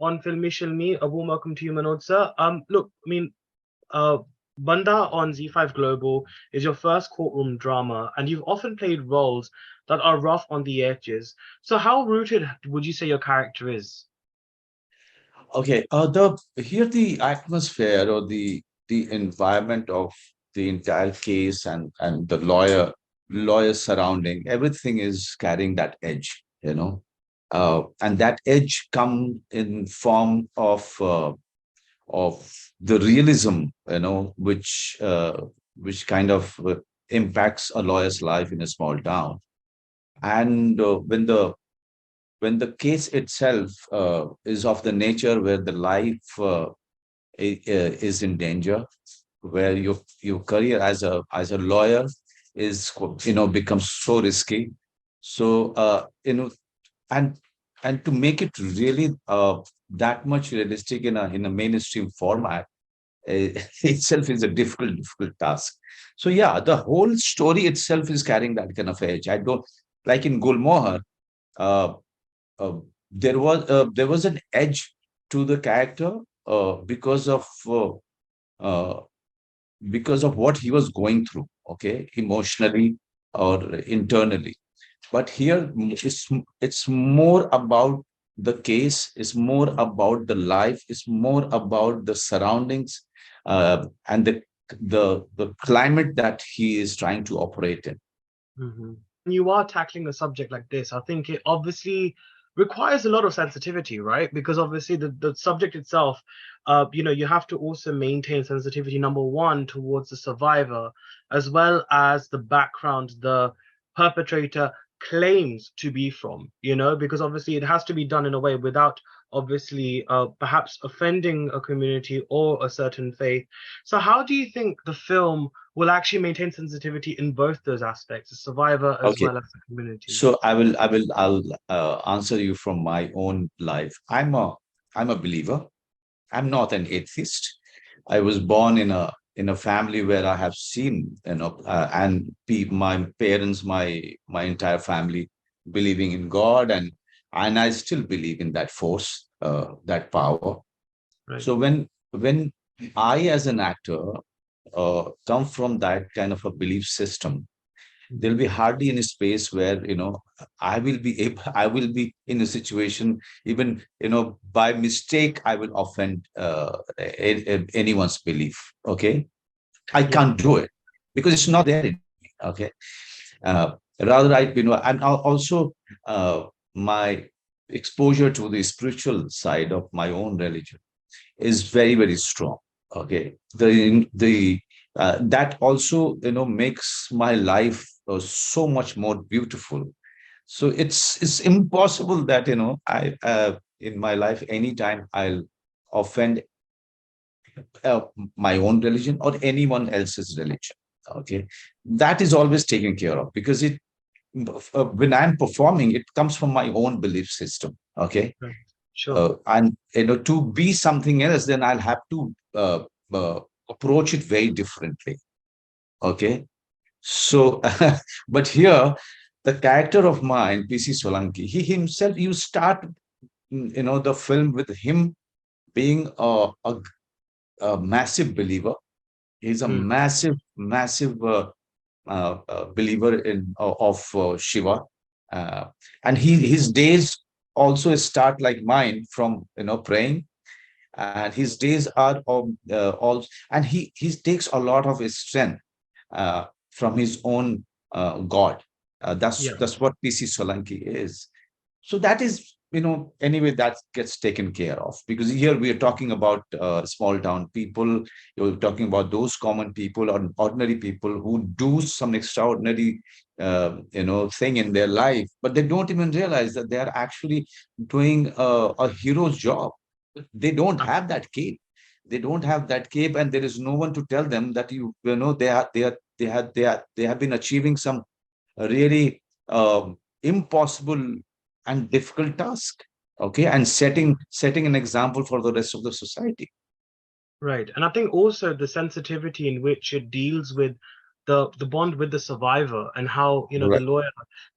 On Filme Shilmy, a warm welcome to you, Manoj sir. Look, uh, Bandaa on ZEE5 Global is your first courtroom drama, and you've often played roles that are rough on the edges. So, how rooted would you say your character is? Okay, the atmosphere or the environment of the entire case and the lawyer surrounding everything is carrying that edge, and that edge come in form of the realism, which kind of impacts a lawyer's life in a small town. And when the case itself is of the nature where the life is in danger, where your career as a lawyer is becomes so risky. So and and to make it really that much realistic in a mainstream format itself is a difficult task. So yeah, the whole story itself is carrying that kind of edge. I don't like in Gulmohar. Uh, uh, there was an edge to the character uh, because of what he was going through, okay, emotionally or internally. But here it's more about the case, it's more about the life, it's more about the surroundings, and the climate that he is trying to operate in. Mhm. You are tackling a subject like this, I think it obviously requires a lot of sensitivity, right? Because obviously the subject itself, you have to also maintain sensitivity, number one, towards the survivor, as well as the background the perpetrator claims to be from, because obviously it has to be done in a way without obviously perhaps offending a community or a certain faith. So how do you think the film will actually maintain sensitivity in both those aspects, the survivor as Okay, well as the community? so I'll answer you from my own life. I'm a believer. I'm not an atheist. I was born in a family where I have seen, and my parents, my entire family believing in God, and I still believe in that force, that power. Right. So when I, as an actor, come from that kind of a belief system, there'll Mhm. be hardly any space where I will be in a situation, even by mistake I will offend anyone's belief. Okay, I Yeah. can't do it because it's not there in me. Okay, rather and also my exposure to the spiritual side of my own religion is very very strong. Okay, the that also makes my life so much more beautiful. So it's impossible that I in my life anytime I'll offend uh, my own religion or anyone else's religion. Okay, that is always taken care of because when I'm performing, it comes from my own belief system. Okay, Right. Sure. and to be something else, then I'll have to uh, approach it very differently. Okay, so but here the character of mine, PC Solanki, he himself, you start the film with him being a massive believer. He's a Mm. massive believer of Shiva, uh, and his days also start like mine from praying, and his days are all, and he takes a lot of his strength from his own God. That's Yeah. that's what PC Solanki is. So that is, anyway, that gets taken care of because here we are talking about small town people. You're talking about those common people or ordinary people who do some extraordinary, thing in their life, but they don't even realize that they are actually doing a hero's job. They don't Uh, have that cape. They don't have that cape, and there is no one to tell them that they have been achieving some really impossible and difficult task. Okay, and setting an example for the rest of the society. Right. And I think also the sensitivity in which it deals with the bond with the survivor, and how, you know, the Right, lawyer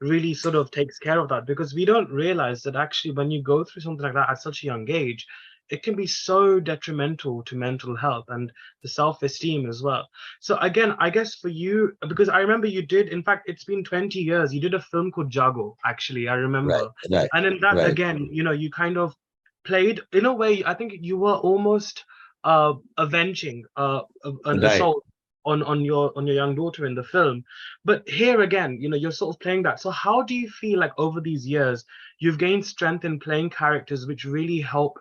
really sort of takes care of that, because we don't realize that actually when you go through something like that at such a young age, it can be so detrimental to mental health and the self-esteem as well. So again, I guess for you, because I remember you did, in fact, it's been 20 years, you did a film called Jago, actually, I right, remember. right, And in that, right, again, you know, you kind of played, in a way, I think you were almost avenging an right. assault on your young daughter in the film. But here again, you know, you're sort of playing that. So how do you feel like over these years you've gained strength in playing characters which really help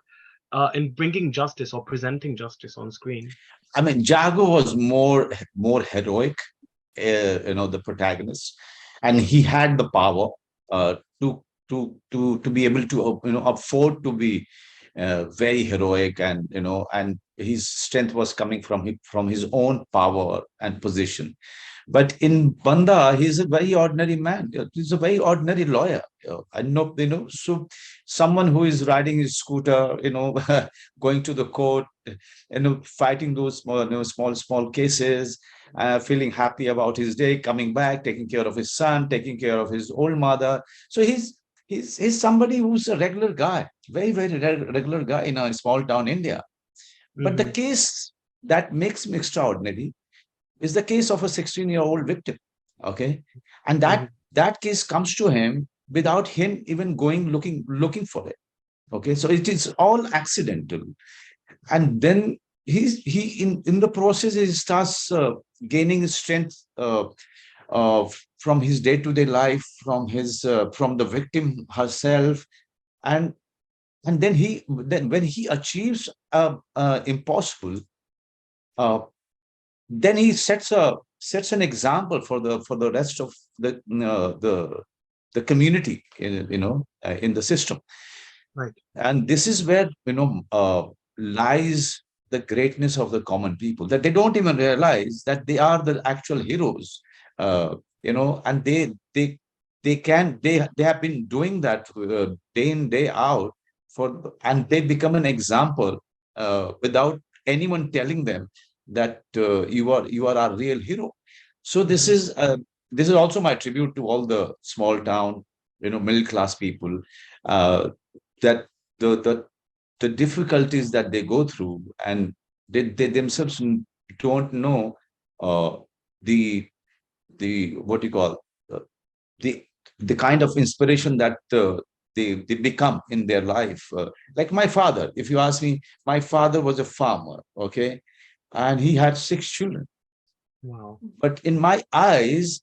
in bringing justice or presenting justice on screen? I mean, Jago was more heroic, the protagonist, and he had the power uh, to to be able to afford to be very heroic, and and his strength was coming from his own power and position. But in Banda, he's a very ordinary man. He's a very ordinary lawyer. I know, so someone who is riding his scooter, going to the court, fighting those small, small cases, feeling happy about his day, coming back, taking care of his son, taking care of his old mother. So he's somebody who's a regular guy, very, very regular guy in a small town India. But the Mm-hmm. case that makes him extraordinary is the case of a 16-year-old victim. Okay. And Mm-hmm. that case comes to him without him even going looking for it. Okay. So it is all accidental. And then in the process he starts gaining strength from his day-to-day life, from the victim herself. And then when he achieves impossible, uh, then he sets an example for the rest of the community in the system. Right. And this is where lies the greatness of the common people, that they don't even realize that they are the actual heroes. And they have been doing that day in day out, and they become an example without anyone telling them that you are our real hero. So Mm-hmm. this is also my tribute to all the small town, middle class people, uh, that the the difficulties that they go through, and they themselves don't know uh, the what you call uh, the the kind of inspiration that they become in their life. Like my father, if you ask me, my father was a farmer, okay, and he had 6 children. Wow. But in my eyes,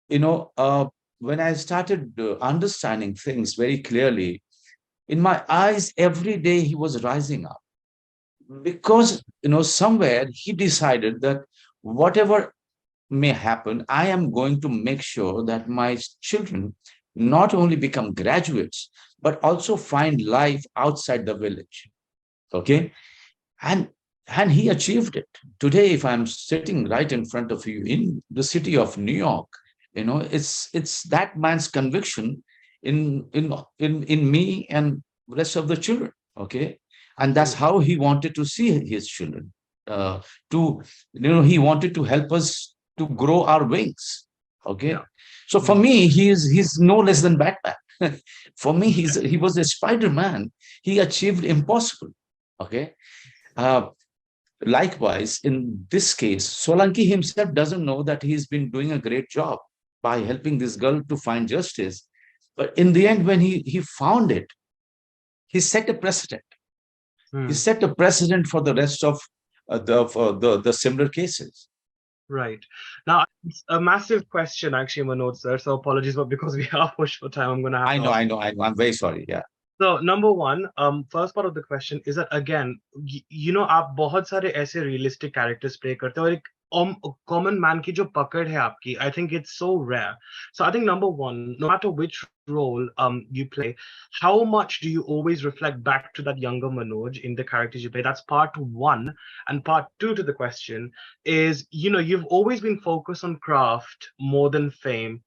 you know, uh, when I started understanding things very clearly, in my eyes, every day he was rising up, because somewhere he decided that whatever may happen, I am going to make sure that my children not only become graduates, but also find life outside the village. Okay. And and he achieved it. Today, if I'm sitting right in front of you in the city of New York, it's that man's conviction in me and rest of the children. Okay. And that's Absolutely. how he wanted to see his children, uh, to he wanted to help us to grow our wings. Okay. Yeah. So for Mm. me, he's no less than Batman. For me, he was a Spider-Man. He achieved impossible. Okay. uh, Likewise, in this case, Solanki himself doesn't know that he's been doing a great job by helping this girl to find justice. But in the end, when he found it, he set a precedent. He Mm. set a precedent for the rest of the similar cases. Right. Now, it's a massive question, actually, Manoj, sir. So apologies, but because we are pushed for time, I'm going to have I to know, ask. I know, I know. I'm very sorry. Yeah. So number one, first part of the question is that again, you know, आप बहुत सारे ऐसे realistic characters play करते हो और एक common man की जो पकड़ है आपकी, I think it's so rare. So I think number one, no matter which role you play, how much do you always reflect back to that younger Manoj in the characters you play? That's part one. And part two to the question is, you know, you've always been focused on craft more than fame.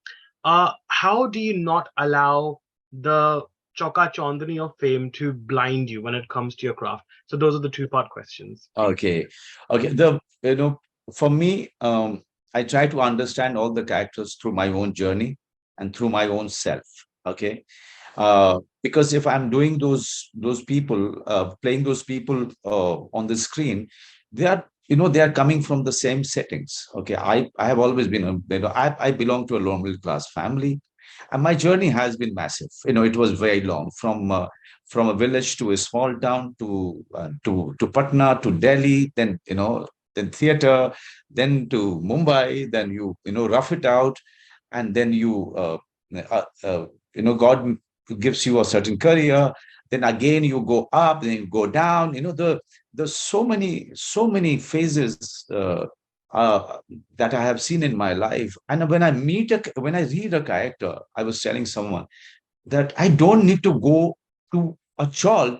How do you not allow the Choka Chandani of fame to blind you when it comes to your craft? So those are the two-part questions. Okay. Okay. For me, I try to understand all the characters through my own journey and through my own self. Okay, because if I'm doing those people, playing those people on the screen, they are, they are coming from the same settings. Okay, I have always been I belong to a lower middle class family, and my journey has been massive. It was very long, from a village to a small town, to Patna, to Delhi, then then theater, then to Mumbai, then rough it out, and then God gives you a certain career. Then again you go up, then you go down. There's so many phases that I have seen in my life. And when I read a character, I was telling someone that I don't need to go to a chawl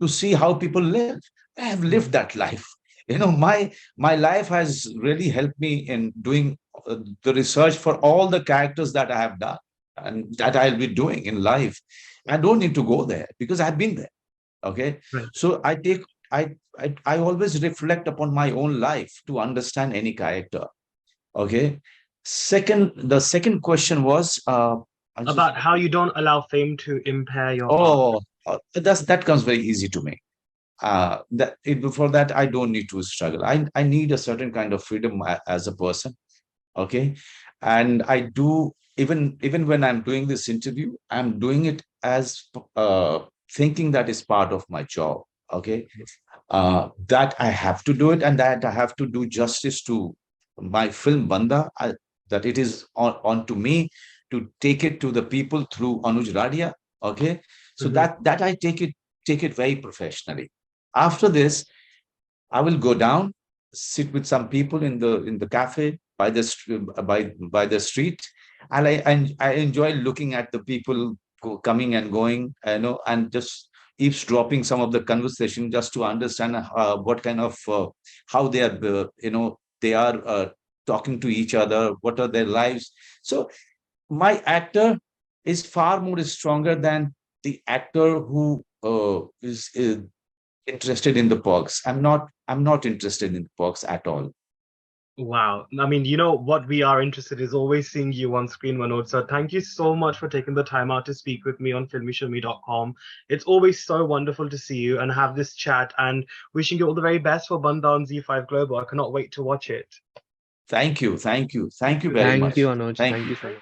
to see how people live. I have lived that life. My life has really helped me in doing the research for all the characters that I have done and that I'll be doing in life. I don't need to go there because I've been there. Okay, Right. so I always reflect upon my own life to understand any character. Okay, the second question was I just About how you don't allow fame to impair your art. oh that comes very easy to me. Before that, I don't need to struggle. I need a certain kind of freedom as a person. Okay, and I do, even when I'm doing this interview, I'm doing it as thinking that is part of my job. Okay, that I have to do it, and that I have to do justice to my film Banda, that it is on to me to take it to the people through Anuj Radia. Okay, so Mhm. that I take it very professionally. After this, I will go down, sit with some people in the cafe by the street, and I enjoy looking at the people coming and going, and just eavesdropping some of the conversation just to understand what kind of how they are talking to each other, what are their lives. So my actor is far more stronger than the actor who is interested in the perks. I'm not interested in the perks at all. Wow. I mean, what we are interested is always seeing you on screen, Manoj. So thank you so much for taking the time out to speak with me on filmishilmy.com. It's always so wonderful to see you and have this chat, and wishing you all the very best for Bandaa on ZEE5 Global. I cannot wait to watch it. Thank you. Thank you. Thank you very Thank you, much. Anuj. Thank Thank you. you so much.